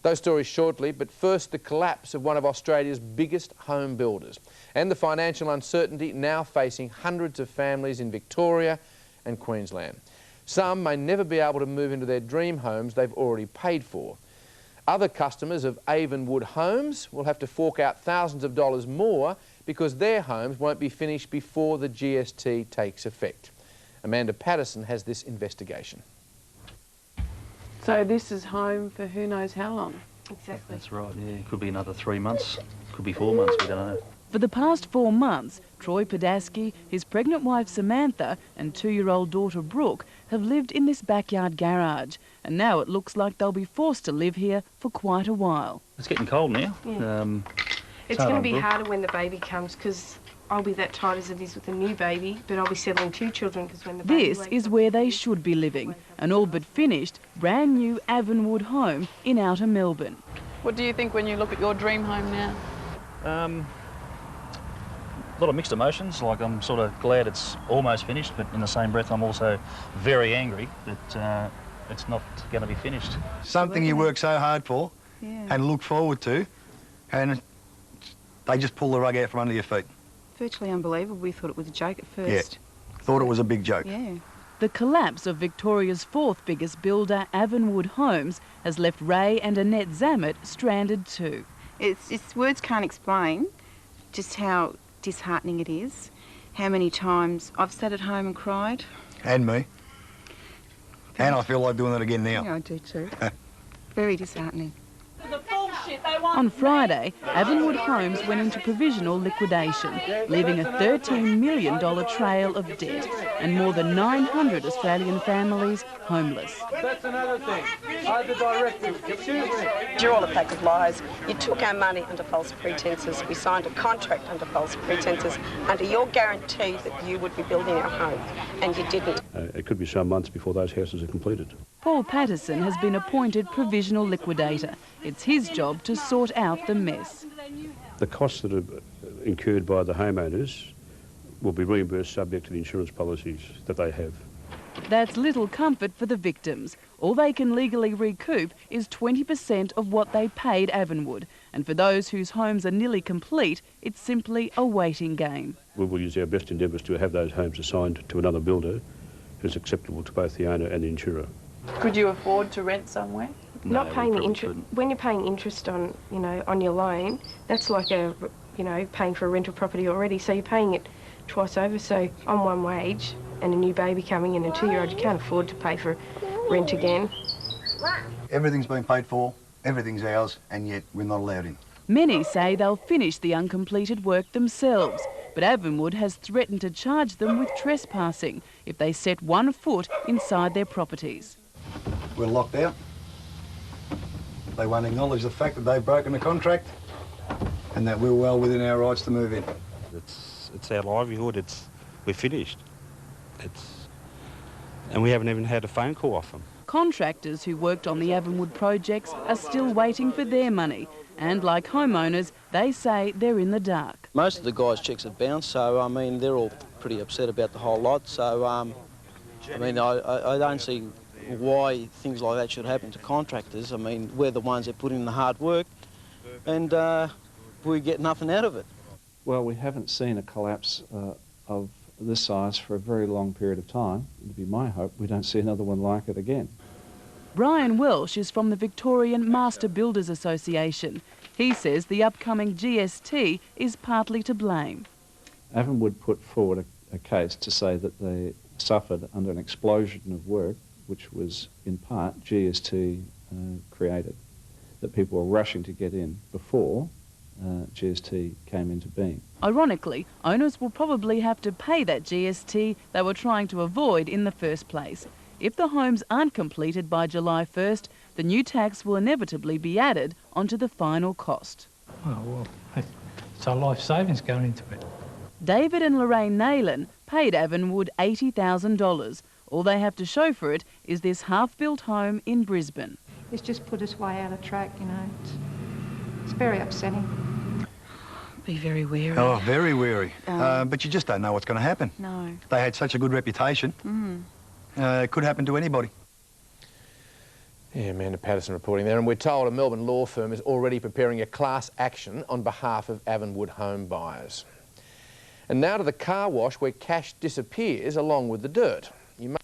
Those stories shortly, but first the collapse of one of Australia's biggest home builders and the financial uncertainty now facing hundreds of families in Victoria and Queensland. Some may never be able to move into their dream homes they've already paid for. Other customers of Avonwood Homes will have to fork out thousands of dollars more because their homes won't be finished before the GST takes effect. Amanda Patterson has this investigation. So this is home for who knows how long? Exactly. That's right, yeah. It could be another 3 months, could be 4 months, we don't know. For the past 4 months, Troy Podaski, his pregnant wife Samantha and 2-year-old daughter Brooke have lived in this backyard garage, and now it looks like they'll be forced to live here for quite a while. It's getting cold now. Yeah. It's going to be harder when the baby comes because I'll be that tight as it is with a new baby, but I'll be settling 2 children because when the baby This is where they should be living, an all but finished, brand new Avonwood home in outer Melbourne. What do you think when you look at your dream home now? A lot of mixed emotions, like I'm sort of glad it's almost finished, but in the same breath I'm also very angry that it's not going to be finished. Something you work so hard for and look forward to, and they just pull the rug out from under your feet. Virtually unbelievable. We thought it was a joke at first. Yeah, thought it was a big joke. Yeah. The collapse of Victoria's 4th biggest builder, Avonwood Homes, has left Ray and Annette Zammit stranded too. It's words can't explain just how disheartening it is, how many times I've sat at home and cried. And me. And I feel like doing it again now. Yeah, I do too. Very disheartening. On Friday, Avonwood Homes went into provisional liquidation, leaving a $13 million trail of debt and more than 900 Australian families homeless. That's another thing. The directive, excuse me. You're all a pack of lies. You took our money under false pretences. We signed a contract under false pretences, under your guarantee that you would be building our home, and you didn't. It could be some months before those houses are completed. Paul Patterson has been appointed provisional liquidator. It's his job to sort out the mess. The costs that are incurred by the homeowners will be reimbursed subject to the insurance policies that they have. That's little comfort for the victims. All they can legally recoup is 20% of what they paid Avonwood. And for those whose homes are nearly complete, it's simply a waiting game. We will use our best endeavours to have those homes assigned to another builder who's acceptable to both the owner and the insurer. Could you afford to rent somewhere? No, not paying the interest. When you're paying interest on, on your loan, that's like paying for a rental property already. So you're paying it twice over. So on one wage and a new baby coming in and 2-year-old, you can't afford to pay for rent again. Everything's been paid for, everything's ours, and yet we're not allowed in. Many say they'll finish the uncompleted work themselves, but Avonwood has threatened to charge them with trespassing if they set 1 foot inside their properties. We're locked out. They won't acknowledge the fact that they've broken the contract and that we're well within our rights to move in. It's our livelihood. We're finished. And we haven't even had a phone call off them. Contractors who worked on the Avonwood projects are still waiting for their money, and like homeowners, they say they're in the dark. Most of the guys' checks have bounced, so I mean they're all pretty upset about the whole lot. So I don't see why things like that should happen to contractors. I mean, we're the ones that put in the hard work, and we get nothing out of it. Well, we haven't seen a collapse of this size for a very long period of time. It'd be my hope we don't see another one like it again. Brian Welsh is from the Victorian Master Builders Association. He says the upcoming GST is partly to blame. Avonwood put forward a case to say that they suffered under an explosion of work, which was in part GST created, that people were rushing to get in before GST came into being. Ironically, owners will probably have to pay that GST they were trying to avoid in the first place. If the homes aren't completed by July 1st, the new tax will inevitably be added onto the final cost. Oh, well, it's our life savings going into it. David and Lorraine Naylan paid Avonwood $80,000. All they have to show for it is this half-built home in Brisbane. It's just put us way out of track, It's very upsetting. Be very wary. Oh, very wary. But you just don't know what's going to happen. No. They had such a good reputation. It could happen to anybody. Yeah, Amanda Patterson reporting there, and we're told a Melbourne law firm is already preparing a class action on behalf of Avonwood home buyers. And now to the car wash where cash disappears along with the dirt. You